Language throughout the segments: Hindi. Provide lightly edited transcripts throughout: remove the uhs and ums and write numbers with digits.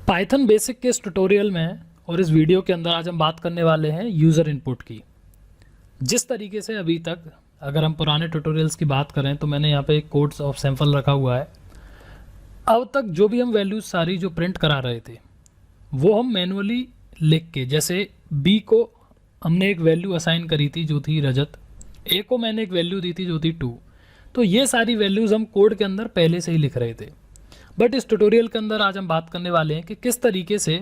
पाइथन बेसिक के इस ट्यूटोरियल में और इस वीडियो के अंदर आज हम बात करने वाले हैं यूज़र इनपुट की। जिस तरीके से अभी तक अगर हम पुराने ट्यूटोरियल्स की बात करें तो मैंने यहाँ पे एक कोड्स ऑफ सैम्पल रखा हुआ है। अब तक जो भी हम वैल्यूज सारी जो प्रिंट करा रहे थे वो हम मैनुअली लिख के, जैसे बी को हमने एक वैल्यू असाइन करी थी जो थी रजत, ए को मैंने एक वैल्यू दी थी जो थी 2। तो ये सारी वैल्यूज़ हम कोड के अंदर पहले से ही लिख रहे थे। बट इस ट्यूटोरियल के अंदर आज हम बात करने वाले हैं कि किस तरीके से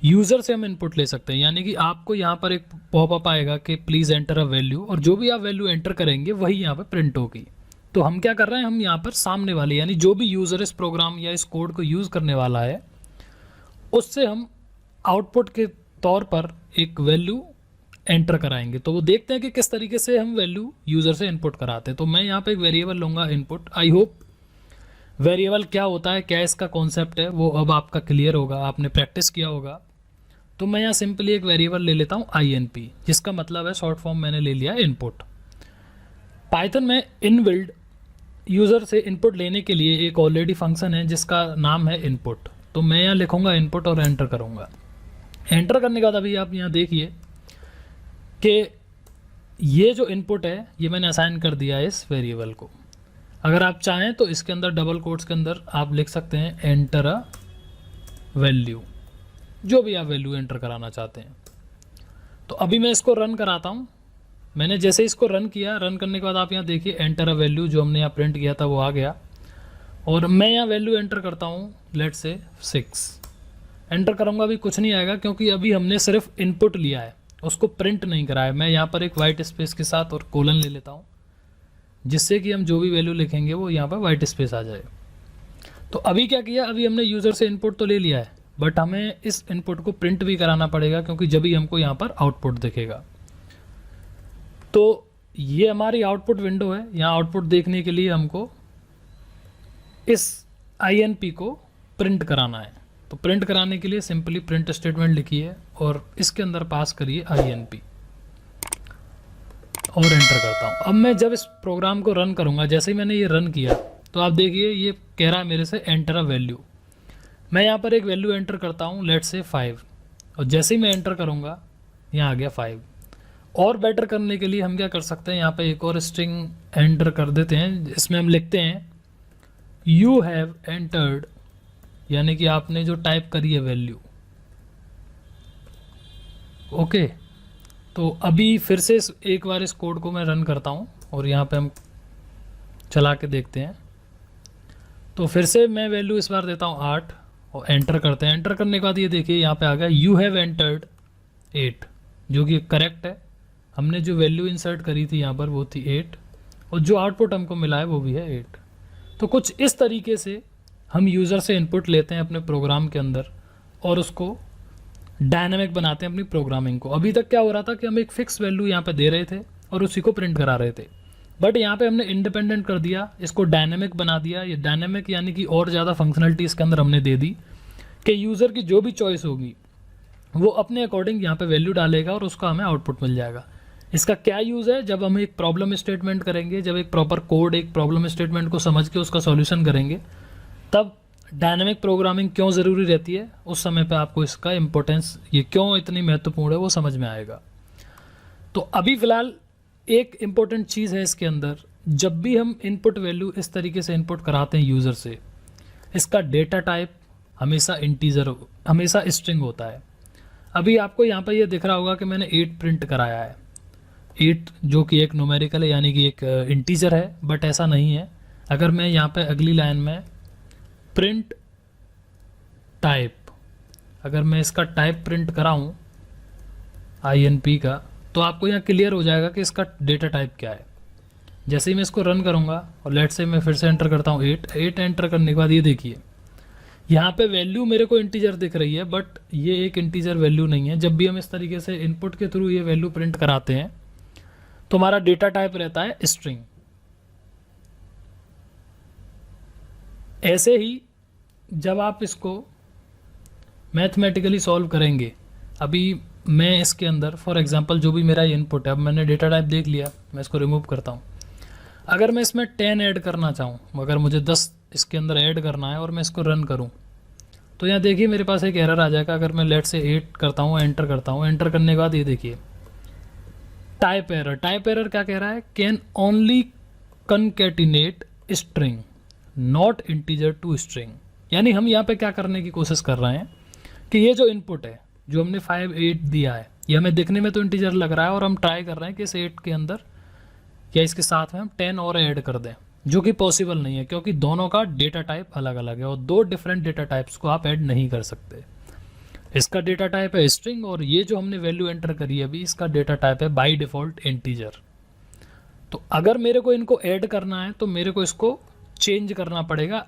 यूज़र से हम इनपुट ले सकते हैं। यानी कि आपको यहाँ पर एक पॉपअप आएगा कि प्लीज़ एंटर अ वैल्यू, और जो भी आप वैल्यू एंटर करेंगे वही यहाँ पर प्रिंट होगी। तो हम क्या कर रहे हैं, हम यहाँ पर सामने वाले यानी जो भी यूज़र इस प्रोग्राम या इस कोड को यूज़ करने वाला है उससे हम आउटपुट के तौर पर एक वैल्यू एंटर कराएंगे। तो वो देखते हैं कि किस तरीके से हम वैल्यू यूज़र से इनपुट कराते हैं। तो मैं यहाँ पे एक वेरिएबल लूँगा इनपुट। आई होप वेरिएबल क्या होता है, क्या इसका कॉन्सेप्ट है, वो अब आपका क्लियर होगा, आपने प्रैक्टिस किया होगा। तो मैं यहाँ सिंपली एक वेरिएबल ले लेता हूँ INP, जिसका मतलब है शॉर्ट फॉर्म मैंने ले लिया इनपुट। पाइथन में इनबिल्ड यूज़र से इनपुट लेने के लिए एक ऑलरेडी फंक्शन है जिसका नाम है इनपुट। तो मैं यहाँ लिखूँगा इनपुट और एंटर करूँगा। एंटर करने के बाद अभी आप यहाँ देखिए कि ये जो इनपुट है ये मैंने असाइन कर दिया है इस वेरिएबल को। अगर आप चाहें तो इसके अंदर डबल कोट्स के अंदर आप लिख सकते हैं एंटर अ वैल्यू, जो भी आप वैल्यू एंटर कराना चाहते हैं। तो अभी मैं इसको रन कराता हूँ। मैंने जैसे इसको रन किया, रन करने के बाद आप यहाँ देखिए एंटर अ वैल्यू जो हमने यहाँ प्रिंट किया था वो आ गया। और मैं यहाँ वैल्यू एंटर करता हूँ, लेट्स से 6 एंटर करूँगा। अभी कुछ नहीं आएगा क्योंकि अभी हमने सिर्फ इनपुट लिया है, उसको प्रिंट नहीं कराया। मैं यहाँ पर एक वाइट स्पेस के साथ और कोलन ले लेता हूँ, जिससे कि हम जो भी वैल्यू लिखेंगे वो यहाँ पर वाइट स्पेस आ जाए। तो अभी क्या किया, अभी हमने यूज़र से इनपुट तो ले लिया है, बट हमें इस इनपुट को प्रिंट भी कराना पड़ेगा क्योंकि जब ही हमको यहाँ पर आउटपुट दिखेगा। तो ये हमारी आउटपुट विंडो है। यहाँ आउटपुट देखने के लिए हमको इस INP को प्रिंट कराना है। तो प्रिंट कराने के लिए सिंपली प्रिंट स्टेटमेंट लिखिए और इसके अंदर पास करिए INP और एंटर करता हूँ। अब मैं जब इस प्रोग्राम को रन करूँगा, जैसे ही मैंने ये रन किया तो आप देखिए ये कह रहा है मेरे से एंटर अ वैल्यू। मैं यहाँ पर एक वैल्यू एंटर करता हूँ, लेट्स से 5, और जैसे ही मैं एंटर करूँगा यहाँ आ गया 5। और बेटर करने के लिए हम क्या कर सकते हैं, यहाँ पे एक और स्ट्रिंग एंटर कर देते हैं। इसमें हम लिखते हैं यू हैव एंटर्ड, यानी कि आपने जो टाइप करी है वैल्यू। ओके, तो अभी फिर से एक बार इस कोड को मैं रन करता हूँ और यहाँ पे हम चला के देखते हैं। तो फिर से मैं वैल्यू इस बार देता हूँ 8 और एंटर करते हैं। एंटर करने के बाद ये देखिए यहाँ पे आ गया यू हैव एंटर्ड 8, जो कि करेक्ट है। हमने जो वैल्यू इंसर्ट करी थी यहाँ पर वो थी 8, और जो आउटपुट हमको मिला है वो भी है 8। तो कुछ इस तरीके से हम यूज़र से इनपुट लेते हैं अपने प्रोग्राम के अंदर और उसको डायनामिक बनाते हैं अपनी प्रोग्रामिंग को। अभी तक क्या हो रहा था कि हम एक फिक्स वैल्यू यहाँ पे दे रहे थे और उसी को प्रिंट करा रहे थे, बट यहाँ पे हमने इंडिपेंडेंट कर दिया, इसको डायनामिक बना दिया। ये डायनामिक यानी कि और ज़्यादा फंक्शनलिटी इसके अंदर हमने दे दी कि यूज़र की जो भी चॉइस होगी वो अपने अकॉर्डिंग यहाँ पे वैल्यू डालेगा और उसका हमें आउटपुट मिल जाएगा। इसका क्या यूज़ है, जब हम एक प्रॉब्लम स्टेटमेंट करेंगे, जब एक प्रॉपर कोड एक प्रॉब्लम स्टेटमेंट को समझ के उसका सॉल्यूशन करेंगे, तब डायनामिक प्रोग्रामिंग क्यों ज़रूरी रहती है, उस समय पे आपको इसका इम्पोर्टेंस, ये क्यों इतनी महत्वपूर्ण है, वो समझ में आएगा। तो अभी फ़िलहाल एक इम्पोर्टेंट चीज़ है इसके अंदर, जब भी हम इनपुट वैल्यू इस तरीके से इनपुट कराते हैं यूज़र से, इसका डेटा टाइप हमेशा इंटीजर, हमेशा स्ट्रिंग होता है। अभी आपको यहाँ पर ये दिख रहा होगा कि मैंने 8 प्रिंट कराया है, 8 जो कि एक न्यूमेरिकल है यानी कि एक इंटीजर है, बट ऐसा नहीं है। अगर मैं यहाँ पे अगली लाइन में प्रिंट टाइप, अगर मैं इसका टाइप प्रिंट कराऊँ INP का, तो आपको यहाँ क्लियर हो जाएगा कि इसका डेटा टाइप क्या है। जैसे ही मैं इसको रन करूँगा और लेट से मैं फिर से एंटर करता हूँ 8 एंटर करने के बाद ये देखिए यहाँ पे वैल्यू मेरे को इंटीजर दिख रही है, बट ये एक इंटीजर वैल्यू नहीं है। जब भी हम इस तरीके से इनपुट के थ्रू ये वैल्यू प्रिंट कराते हैं तो हमारा डेटा टाइप रहता है स्ट्रिंग। ऐसे ही जब आप इसको मैथमेटिकली सॉल्व करेंगे, अभी मैं इसके अंदर फॉर एग्जांपल जो भी मेरा इनपुट है, अब मैंने डेटा टाइप देख लिया, मैं इसको रिमूव करता हूँ। अगर मैं इसमें 10 ऐड करना चाहूँ, अगर मुझे 10 इसके अंदर ऐड करना है और मैं इसको रन करूँ, तो यहाँ देखिए मेरे पास एक एरर आ जाएगा अगर मैं लेट से 8 करता हूँ, एंटर करता हूँ। एंटर करने के बाद ये देखिए टाइप एरर। टाइप एरर क्या कह रहा है? Can only concatenate string not integer to string. यानी हम यहाँ पे क्या करने की कोशिश कर रहे हैं कि ये जो इनपुट है जो हमने 5 8 दिया है, ये हमें देखने में तो इंटीजर लग रहा है और हम ट्राई कर रहे हैं कि इस 8 के अंदर या इसके साथ में हम 10 और ऐड कर दें, जो कि पॉसिबल नहीं है क्योंकि दोनों का डेटा टाइप अलग अलग है और दो डिफरेंट डेटा टाइप्स को आप ऐड नहीं कर सकते। इसका डेटा टाइप है स्ट्रिंग और ये जो हमने वैल्यू एंटर करी है अभी, इसका डेटा टाइप है बाय डिफ़ॉल्ट इंटीजर। तो अगर मेरे को इनको ऐड करना है तो मेरे को इसको चेंज करना पड़ेगा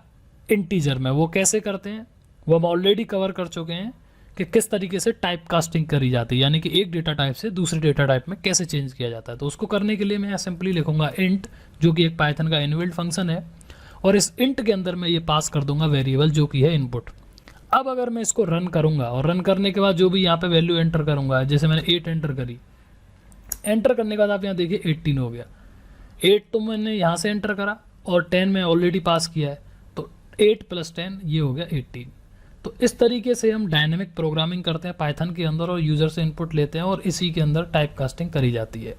इंटीजर में। वो कैसे करते हैं वो हम ऑलरेडी कवर कर चुके हैं कि किस तरीके से टाइप कास्टिंग करी जाती है, यानी कि एक डेटा टाइप से दूसरे डेटा टाइप में कैसे चेंज किया जाता है। तो उसको करने के लिए मैं सिंपली लिखूंगा इंट, जो कि एक पाइथन का इनबिल्ट फंक्शन है, और इस इंट के अंदर मैं ये पास कर दूंगा वेरिएबल जो कि है इनपुट। अब अगर मैं इसको रन करूंगा और रन करने के बाद जो भी यहाँ पे वैल्यू एंटर करूंगा, जैसे मैंने 8 एंटर करी, एंटर करने के बाद आप यहाँ देखिए 18 हो गया। 8 तो मैंने यहाँ से एंटर करा और 10 मैं ऑलरेडी पास किया है, तो 8 + 10 ये हो गया 18। तो इस तरीके से हम डायनेमिक प्रोग्रामिंग करते हैं पाइथन के अंदर और यूज़र से इनपुट लेते हैं और इसी के अंदर टाइप कास्टिंग करी जाती है।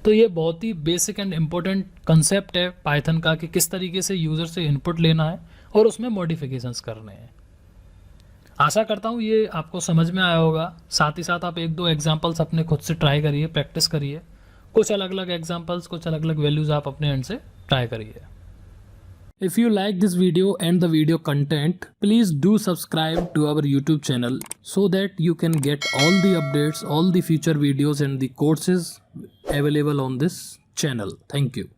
तो ये बहुत ही बेसिक एंड इम्पोर्टेंट कंसेप्ट है पाइथन का कि किस तरीके से यूज़र से इनपुट लेना है और उसमें मॉडिफिकेशंस करने हैं। आशा करता हूँ ये आपको समझ में आया होगा। साथ ही साथ आप 1-2 एग्जांपल्स अपने खुद से ट्राई करिए, प्रैक्टिस करिए। कुछ अलग अलग एग्जांपल्स, कुछ अलग अलग वैल्यूज़ आप अपने एंड से ट्राई करिए। If you like this video and the video content, please do subscribe to our YouTube channel so that you can get all the updates, all the future videos and the courses available on this channel. Thank you.